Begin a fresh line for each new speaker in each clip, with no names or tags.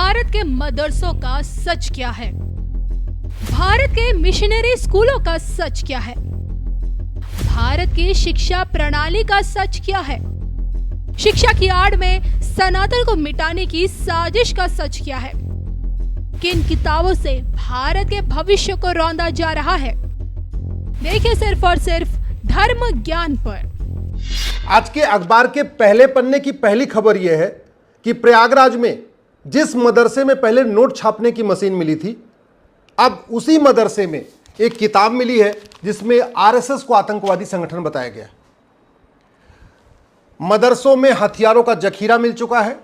भारत के मदरसों का सच क्या है? भारत के मिशनरी स्कूलों का सच क्या है? भारत की शिक्षा प्रणाली का सच क्या है? शिक्षा की आड़ में सनातन को मिटाने की साजिश का सच क्या है? किन किताबों से भारत के भविष्य को रौंदा जा रहा है? देखिए सिर्फ और सिर्फ धर्म ज्ञान पर।
आज के अखबार के पहले पन्ने की पहली खबर यह है कि प्रयागराज में जिस मदरसे में पहले नोट छापने की मशीन मिली थी, अब उसी मदरसे में एक किताब मिली है जिसमें आरएसएस को आतंकवादी संगठन बताया गया। मदरसों में हथियारों का जखीरा मिल चुका है,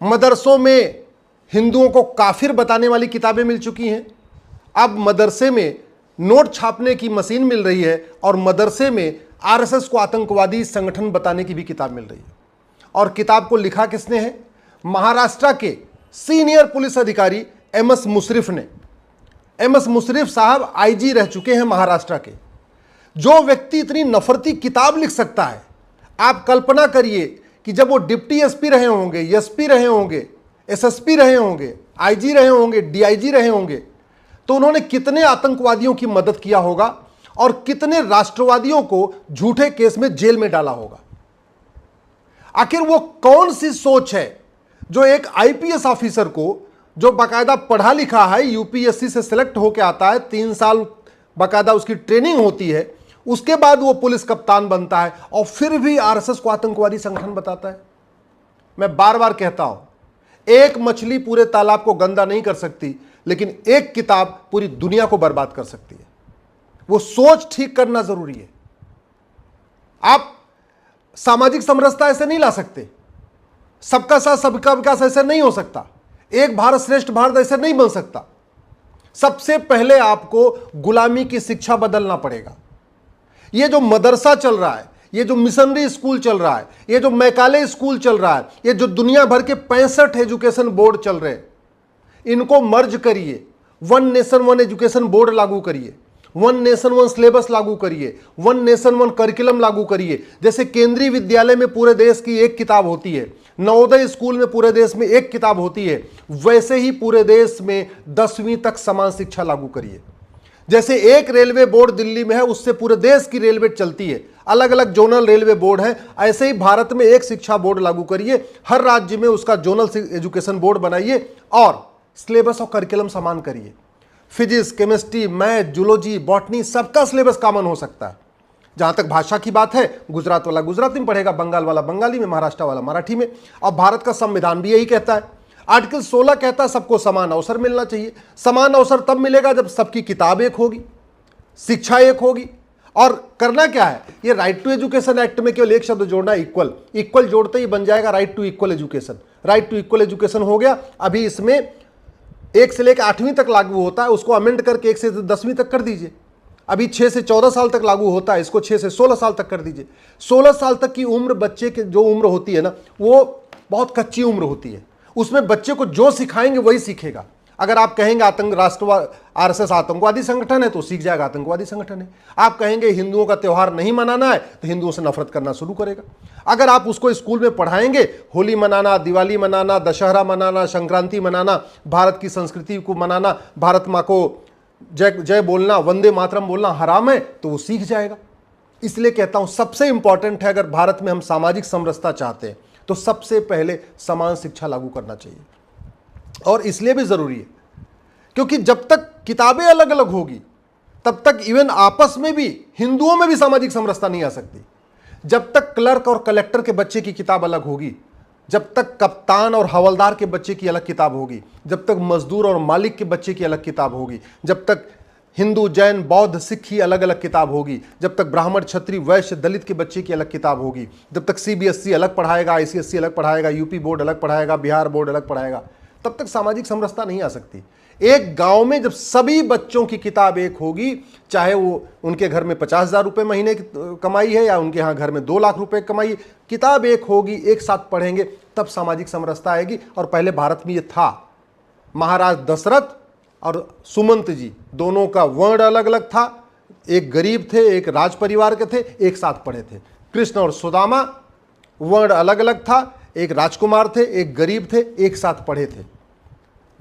मदरसों में हिंदुओं को काफिर बताने वाली किताबें मिल चुकी हैं। अब मदरसे में नोट छापने की मशीन मिल रही है और मदरसे में आरएसएस को आतंकवादी संगठन बताने की भी किताब मिल रही है। और किताब को लिखा किसने है? महाराष्ट्र के सीनियर पुलिस अधिकारी एमएस मुशर्रफ ने। एमएस मुशर्रफ साहब आईजी रह चुके हैं महाराष्ट्र के। जो व्यक्ति इतनी नफरती किताब लिख सकता है, आप कल्पना करिए कि जब वो डिप्टी एसपी रहे होंगे, एसपी रहे होंगे, एसएसपी रहे होंगे, आईजी रहे होंगे, डीआईजी रहे होंगे, तो उन्होंने कितने आतंकवादियों की मदद किया होगा और कितने राष्ट्रवादियों को झूठे केस में जेल में डाला होगा। आखिर वो कौन सी सोच है जो एक आईपीएस ऑफिसर को, जो बाकायदा पढ़ा लिखा है, यूपीएससी से सिलेक्ट होकर आता है, 3 साल बाकायदा उसकी ट्रेनिंग होती है, उसके बाद वो पुलिस कप्तान बनता है और फिर भी आरएसएस को आतंकवादी संगठन बताता है। मैं बार बार कहता हूं, एक मछली पूरे तालाब को गंदा नहीं कर सकती, लेकिन एक किताब पूरी दुनिया को बर्बाद कर सकती है। वो सोच ठीक करना जरूरी है। आप सामाजिक समरसता ऐसे नहीं ला सकते, सबका साथ सबका विकास ऐसे नहीं हो सकता, एक भारत श्रेष्ठ भारत ऐसे नहीं बन सकता। सबसे पहले आपको गुलामी की शिक्षा बदलना पड़ेगा। ये जो मदरसा चल रहा है, ये जो मिशनरी स्कूल चल रहा है, ये जो मैकाले स्कूल चल रहा है, ये जो दुनिया भर के 65 एजुकेशन बोर्ड चल रहे हैं, इनको मर्ज करिए, one nation one education board लागू करिए, वन नेशन वन सिलेबस लागू करिए, वन नेशन वन करिकुलम लागू करिए। जैसे केंद्रीय विद्यालय में पूरे देश की एक किताब होती है, नवोदय स्कूल में पूरे देश में एक किताब होती है, वैसे ही पूरे देश में 10वीं तक समान शिक्षा लागू करिए। जैसे एक रेलवे बोर्ड दिल्ली में है, उससे पूरे देश की रेलवे चलती है, अलग अलग जोनल रेलवे बोर्ड है, ऐसे ही भारत में एक शिक्षा बोर्ड लागू करिए। हर राज्य में उसका जोनल एजुकेशन बोर्ड बनाइए और सिलेबस और करिकुलम समान करिए। Physics, chemistry, math, zoology, botany, सबका सिलेबस कॉमन हो सकता है। जहां तक भाषा की बात है, गुजरात वाला गुजराती में पढ़ेगा, बंगाल वाला बंगाली में, महाराष्ट्र वाला मराठी में। और भारत का संविधान भी यही कहता है। आर्टिकल 16 कहता है सबको समान अवसर मिलना चाहिए। समान अवसर तब मिलेगा जब सबकी किताब एक होगी, शिक्षा एक होगी। और करना क्या है, ये राइट टू एजुकेशन एक्ट में केवल एक शब्द जोड़ना, इक्वल। इक्वल जोड़ते ही बन जाएगा right to equal education. Right to equal education हो गया। अभी इसमें 1 से लेकर 8वीं तक लागू होता है, उसको अमेंड करके 1 से 10वीं तक कर दीजिए। अभी 6 से 14 साल तक लागू होता है, इसको 6 से 16 साल तक कर दीजिए। 16 साल तक की उम्र, बच्चे की जो उम्र होती है ना, वो बहुत कच्ची उम्र होती है। उसमें बच्चे को जो सिखाएंगे वही सीखेगा। अगर आप कहेंगे आरएसएस आतंकवादी संगठन है तो सीख जाएगा आतंकवादी संगठन है। आप कहेंगे हिंदुओं का त्यौहार नहीं मनाना है तो हिंदुओं से नफरत करना शुरू करेगा। अगर आप उसको स्कूल में पढ़ाएंगे होली मनाना, दिवाली मनाना, दशहरा मनाना, संक्रांति मनाना, भारत की संस्कृति को मनाना, भारत माँ को जय जय बोलना, वंदे मातरम बोलना हराम है, तो वो सीख जाएगा। इसलिए कहता हूं सबसे इंपॉर्टेंट है, अगर भारत में हम सामाजिक समरसता चाहते हैं तो सबसे पहले समान शिक्षा लागू करना चाहिए। और इसलिए भी जरूरी है क्योंकि जब तक किताबें अलग अलग होगी तब तक इवन आपस में भी, हिंदुओं में भी सामाजिक समरसता नहीं आ सकती। जब तक क्लर्क और कलेक्टर के बच्चे की किताब अलग होगी, जब तक कप्तान और हवलदार के बच्चे की अलग किताब होगी, जब तक मजदूर और मालिक के बच्चे की अलग किताब होगी, जब तक हिंदू, जैन, बौद्ध, सिख की अलग अलग किताब होगी, जब तक ब्राह्मण, क्षत्रिय, वैश्य, दलित के बच्चे की अलग किताब होगी, जब तक सीबीएसई अलग पढ़ाएगा, आईसीएसई अलग पढ़ाएगा, यूपी बोर्ड अलग पढ़ाएगा, बिहार बोर्ड अलग पढ़ाएगा, तब तक सामाजिक समरसता नहीं आ सकती। एक गांव में जब सभी बच्चों की किताब एक होगी, चाहे वो उनके घर में 50,000 रुपये महीने की कमाई है या उनके यहाँ घर में 2 लाख रुपए कमाई, किताब एक होगी, एक साथ पढ़ेंगे, तब सामाजिक समरसता आएगी। और पहले भारत में ये था। महाराज दशरथ और सुमंत जी दोनों का वर्ण अलग अलग था, एक गरीब थे, एक राज परिवार के थे, एक साथ पढ़े थे। कृष्ण और सुदामा वर्ण अलग अलग था, एक राजकुमार थे, एक गरीब थे, एक साथ पढ़े थे।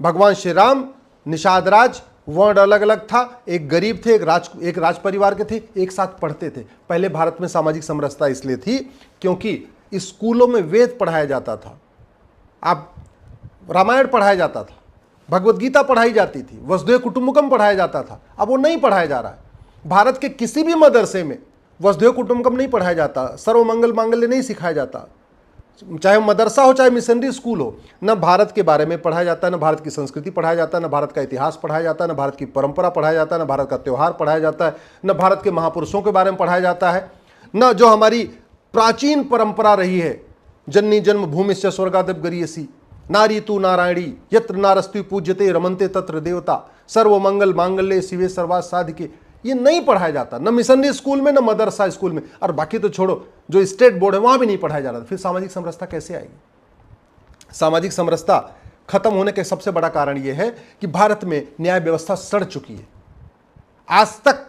भगवान श्री राम, निषाद राज, वर्ण अलग अलग था, एक गरीब थे, एक राज परिवार के थे, एक साथ पढ़ते थे। पहले भारत में सामाजिक समरसता इसलिए थी क्योंकि स्कूलों में वेद पढ़ाया जाता था, आप रामायण पढ़ाया जाता था, भगवत गीता पढ़ाई जाती थी, वसुधैव कुटुंबकम पढ़ाया जाता था। अब वो नहीं पढ़ाया जा रहा है। भारत के किसी भी मदरसे में वसुधैव कुटुंबकम नहीं पढ़ाया जाता, सर्वमंगल मांगल्य नहीं सिखाया जाता, चाहे मदरसा हो चाहे मिशनरी स्कूल हो। न भारत के बारे में पढ़ाया जाता है, न भारत की संस्कृति पढ़ाया जाता है, न भारत का इतिहास पढ़ाया जाता है, न भारत की परंपरा पढ़ाया जाता है, न भारत का त्यौहार पढ़ाया जाता है, न भारत के महापुरुषों के बारे में पढ़ाया जाता है, न जो हमारी प्राचीन परंपरा रही है, जननी जन्म भूमिश्च स्वर्गादप गरीयसी, नारी तू नारायणी, यत्र नारस्तु पूज्यते रमनते तत्र देवता, सर्वमंगल मांगल्ये शिवे सर्वार्थ साधिके, ये नहीं पढ़ाया जाता, न मिशनरी स्कूल में, न मदरसा स्कूल में। और बाकी तो छोड़ो, जो स्टेट बोर्ड है वहां भी नहीं पढ़ाया जा रहा था। फिर सामाजिक समरसता कैसे आएगी? सामाजिक समरसता खत्म होने के सबसे बड़ा कारण यह है कि भारत में न्याय व्यवस्था सड़ चुकी है। आज तक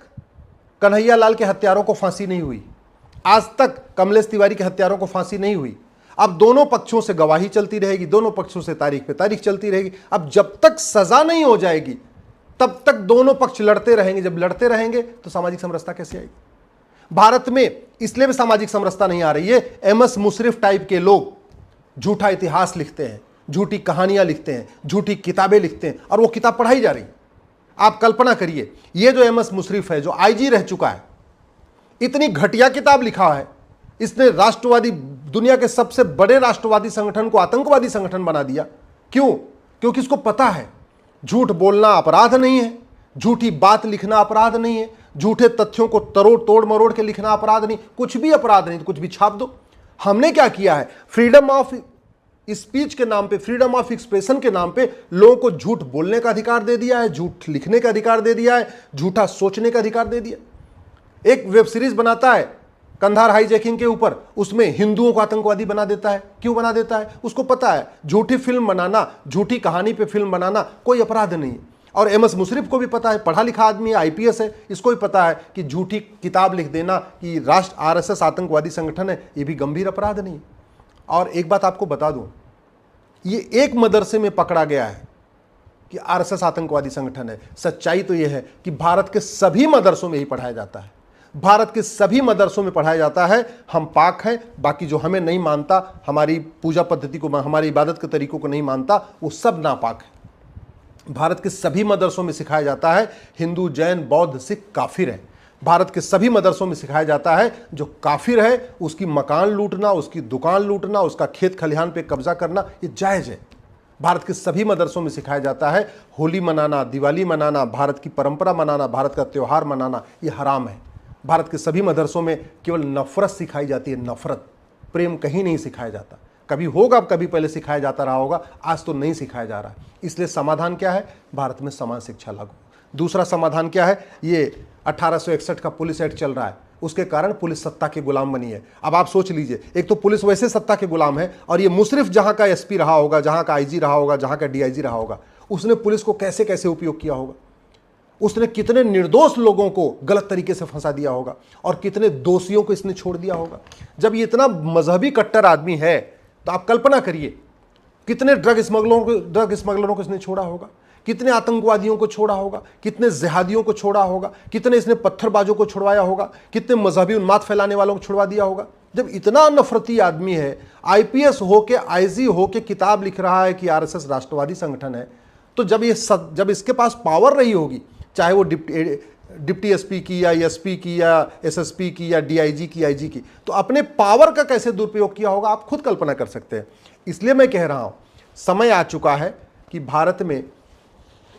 कन्हैया लाल के हत्यारों को फांसी नहीं हुई, आज तक कमलेश तिवारी के हत्यारों को फांसी नहीं हुई। अब दोनों पक्षों से गवाही चलती रहेगी, दोनों पक्षों से तारीख पे तारीख चलती रहेगी। अब जब तक सजा नहीं हो जाएगी तब तक दोनों पक्ष लड़ते रहेंगे। जब लड़ते रहेंगे तो सामाजिक समरसता कैसे आएगी? भारत में इसलिए भी सामाजिक समरसता नहीं आ रही है, एमएस मुशर्रफ टाइप के लोग झूठा इतिहास लिखते हैं, झूठी कहानियां लिखते हैं, झूठी किताबें लिखते हैं, और वो किताब पढ़ाई जा रही। आप कल्पना करिए, ये जो एमएस मुशर्रफ है, जो आईजी रह चुका है, इतनी घटिया किताब लिखा है, इसने राष्ट्रवादी, दुनिया के सबसे बड़े राष्ट्रवादी संगठन को आतंकवादी संगठन बना दिया। क्यों? क्योंकि इसको पता है झूठ बोलना अपराध नहीं है, झूठी बात लिखना अपराध नहीं है, झूठे तथ्यों को तोड़ मरोड़ के लिखना अपराध नहीं, कुछ भी अपराध नहीं, तो कुछ भी छाप दो। हमने क्या किया है? फ्रीडम ऑफ स्पीच के नाम पे, फ्रीडम ऑफ एक्सप्रेशन के नाम पे लोगों को झूठ बोलने का अधिकार दे दिया है, झूठ लिखने का अधिकार दे दिया है, झूठा सोचने का अधिकार दे दिया। एक वेब सीरीज बनाता है कंधार हाईजैकिंग के ऊपर, उसमें हिंदुओं को आतंकवादी बना देता है। क्यों बना देता है? उसको पता है झूठी फिल्म बनाना, झूठी कहानी पे फिल्म बनाना कोई अपराध नहीं है। और एमएस मुशर्रफ को भी पता है, पढ़ा लिखा आदमी है, आईपीएस है, इसको भी पता है कि झूठी किताब लिख देना कि राष्ट्र आरएसएस आतंकवादी संगठन है, ये भी गंभीर अपराध नहीं। और एक बात आपको बता दूं, ये एक मदरसे में पकड़ा गया है कि आरएसएस आतंकवादी संगठन है। सच्चाई तो यह है कि भारत के सभी मदरसों में ही पढ़ाया जाता है, भारत के सभी मदरसों में पढ़ाया जाता है। हम पाक हैं, बाकी जो हमें नहीं मानता, हमारी पूजा पद्धति को, हमारी इबादत के तरीकों को नहीं मानता, वो सब नापाक है। भारत के सभी मदरसों में सिखाया जाता है हिंदू, जैन, बौद्ध, सिख काफिर है। भारत के सभी मदरसों में सिखाया जाता है जो काफिर है उसकी मकान लूटना, उसकी दुकान लूटना, उसका खेत खलिहान पे कब्जा करना ये जायज़ है। भारत के सभी मदरसों में सिखाया जाता है होली मनाना, दिवाली मनाना, भारत की परंपरा मनाना, भारत का त्यौहार मनाना ये हराम है। भारत के सभी मदरसों में केवल नफरत सिखाई जाती है, नफरत, प्रेम कहीं नहीं सिखाया जाता। कभी होगा, कभी पहले सिखाया जाता रहा होगा, आज तो नहीं सिखाया जा रहा। इसलिए समाधान क्या है? भारत में समान शिक्षा लागू। दूसरा समाधान क्या है? ये 1861 का पुलिस एक्ट चल रहा है, उसके कारण पुलिस सत्ता के गुलाम बनी है। अब आप सोच लीजिए, एक तो पुलिस वैसे सत्ता के गुलाम है, और ये मुशर्रफ जहां का एसपी रहा होगा, जहां का आईजी रहा होगा, जहां का डीआईजी रहा होगा, उसने पुलिस को कैसे कैसे उपयोग किया होगा, उसने कितने निर्दोष लोगों को गलत तरीके से फंसा दिया होगा, और कितने दोषियों को इसने छोड़ दिया होगा। जब ये इतना मजहबी कट्टर आदमी है तो आप कल्पना करिए कितने ड्रग स्मगलरों को इसने छोड़ा होगा, कितने आतंकवादियों को छोड़ा होगा, कितने जिहादियों को छोड़ा होगा, कितने इसने पत्थरबाजों को छुड़वाया होगा, कितने मजहबी उन्माद फैलाने वालों को छुड़वा दिया होगा। जब इतना नफरती आदमी है, आईपीएस होके, आईजी होके किताब लिख रहा है कि आरएसएस राष्ट्रवादी संगठन है, तो जब इसके पास पावर रही होगी, चाहे वो डिप्टी एसपी की या एसपी की या एसएसपी की या डीआईजी की, आईजी की, तो अपने पावर का कैसे दुरुपयोग किया होगा आप खुद कल्पना कर सकते हैं। इसलिए मैं कह रहा हूं, समय आ चुका है कि भारत में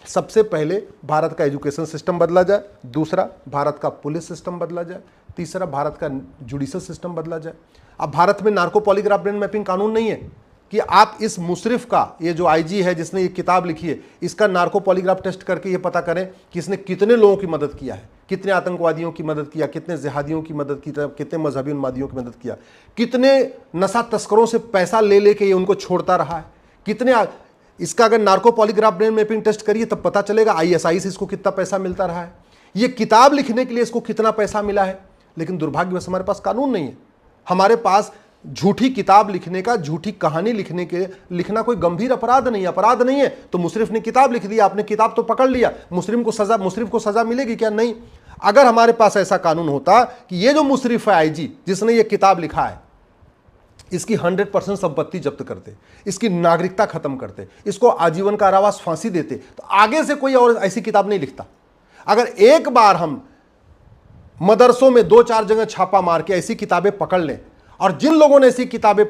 सबसे पहले भारत का एजुकेशन सिस्टम बदला जाए, दूसरा भारत का पुलिस सिस्टम बदला जाए, तीसरा भारत का जुडिशल सिस्टम बदला जाए। अब भारत में नार्को पॉलीग्राफ ब्रेन मैपिंग कानून नहीं है कि आप इस मुशर्रफ का, ये जो आईजी है जिसने ये किताब लिखी है, इसका नार्को पॉलीग्राफ टेस्ट करके ये पता करें कि इसने कितने लोगों की मदद किया है, कितने आतंकवादियों की मदद किया, कितने जिहादियों की मदद की, कितने मजहबी उन्मादियों की मदद किया, कितने नशा तस्करों से पैसा ले लेके ये उनको छोड़ता रहा है, कितने। इसका अगर narco polygraph brain mapping test करिए तब पता चलेगा आईएसआई से इसको कितना पैसा मिलता रहा है, ये किताब लिखने के लिए इसको कितना पैसा मिला है। लेकिन दुर्भाग्यवश हमारे पास कानून नहीं है, हमारे पास झूठी किताब लिखने का, झूठी कहानी लिखना कोई गंभीर अपराध नहीं, अपराध नहीं है। तो मुशर्रिफ ने किताब लिख दी, आपने किताब तो पकड़ लिया, मुशर्रिफ को सजा मिलेगी क्या? नहीं। अगर हमारे पास ऐसा कानून होता कि ये जो मुशर्रिफ है आईजी जिसने ये किताब लिखा है, इसकी 100% संपत्ति जब्त करते, इसकी नागरिकता खत्म करते, इसको आजीवन कारावास फांसी देते, तो आगे से कोई और ऐसी किताब नहीं लिखता। अगर एक बार हम मदरसों में 2-4 जगह छापा मार के ऐसी किताबें पकड़ लें और जिन लोगों ने ऐसी किताबें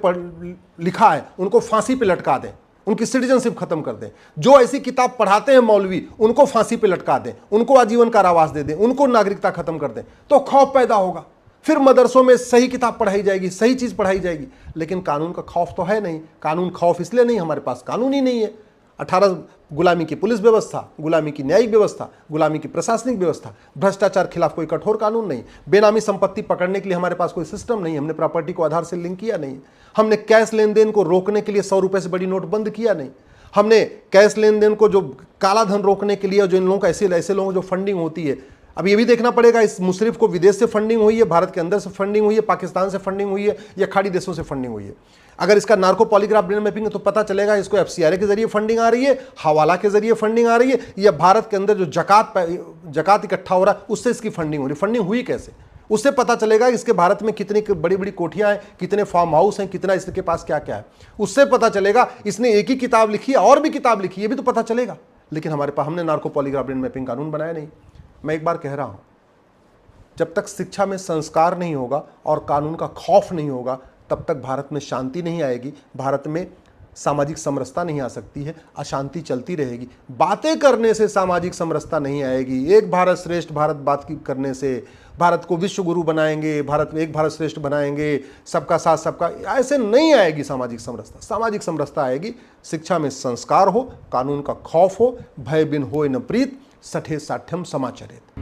लिखा है उनको फांसी पे लटका दें, उनकी सिटीजनशिप खत्म कर दें, जो ऐसी किताब पढ़ाते हैं मौलवी उनको फांसी पे लटका दें, उनको आजीवन कारावास दे दें, उनको नागरिकता खत्म कर दें, तो खौफ पैदा होगा। फिर मदरसों में सही किताब पढ़ाई जाएगी, सही चीज पढ़ाई जाएगी। लेकिन कानून का खौफ तो है नहीं। कानून खौफ इसलिए नहीं, हमारे पास कानून ही नहीं है। 18 गुलामी की पुलिस व्यवस्था, गुलामी की न्यायिक व्यवस्था, गुलामी की प्रशासनिक व्यवस्था, भ्रष्टाचार खिलाफ कोई कठोर कानून नहीं, बेनामी संपत्ति पकड़ने के लिए हमारे पास कोई सिस्टम नहीं, हमने प्रॉपर्टी को आधार से लिंक किया नहीं, हमने कैश लेन देन को रोकने के लिए 100 रुपए से बड़ी नोट बंद किया नहीं, हमने कैश लेन देन को जो काला धन रोकने के लिए जो इन लोगों का ऐसे लोगों जो फंडिंग होती है, अब ये भी देखना पड़ेगा इस मुशर्रिफ को विदेश से फंडिंग हुई है, भारत के अंदर से फंडिंग हुई है, पाकिस्तान से फंडिंग हुई है या खाड़ी देशों से फंडिंग हुई है। अगर इसका नार्को पॉलीग्राफ ब्रेन मैपिंग है तो पता चलेगा इसको एफसीआरए के जरिए फंडिंग आ रही है, हवाला के जरिए फंडिंग आ रही है, या भारत के अंदर जो जकात इकट्ठा हो रहा है उससे इसकी फंडिंग हो रही है। फंडिंग हुई कैसे, उससे पता चलेगा इसके भारत में कितनी बड़ी बड़ी कोठियां हैं, कितने फार्म हाउस हैं, कितना इसके पास क्या क्या है, उससे पता चलेगा। इसने एक ही किताब लिखी है और भी किताब लिखी है, भी तो पता चलेगा। लेकिन हमारे पास, हमने नार्को पॉलीग्राफ ब्रेन मैपिंग कानून बनाया नहीं। मैं एक बार कह रहा हूं, जब तक शिक्षा में संस्कार नहीं होगा और कानून का खौफ नहीं होगा तब तक भारत में शांति नहीं आएगी, भारत में सामाजिक समरसता नहीं आ सकती है, अशांति चलती रहेगी। बातें करने से सामाजिक समरसता नहीं आएगी। एक भारत श्रेष्ठ भारत बात करने से भारत को विश्व गुरु बनाएंगे, भारत में एक भारत श्रेष्ठ बनाएंगे, सबका साथ सबका, ऐसे नहीं आएगी सामाजिक समरसता। सामाजिक समरसता आएगी शिक्षा में संस्कार हो, कानून का खौफ हो, भय बिन होय न प्रीत, सठे साठ्यम समाचरित।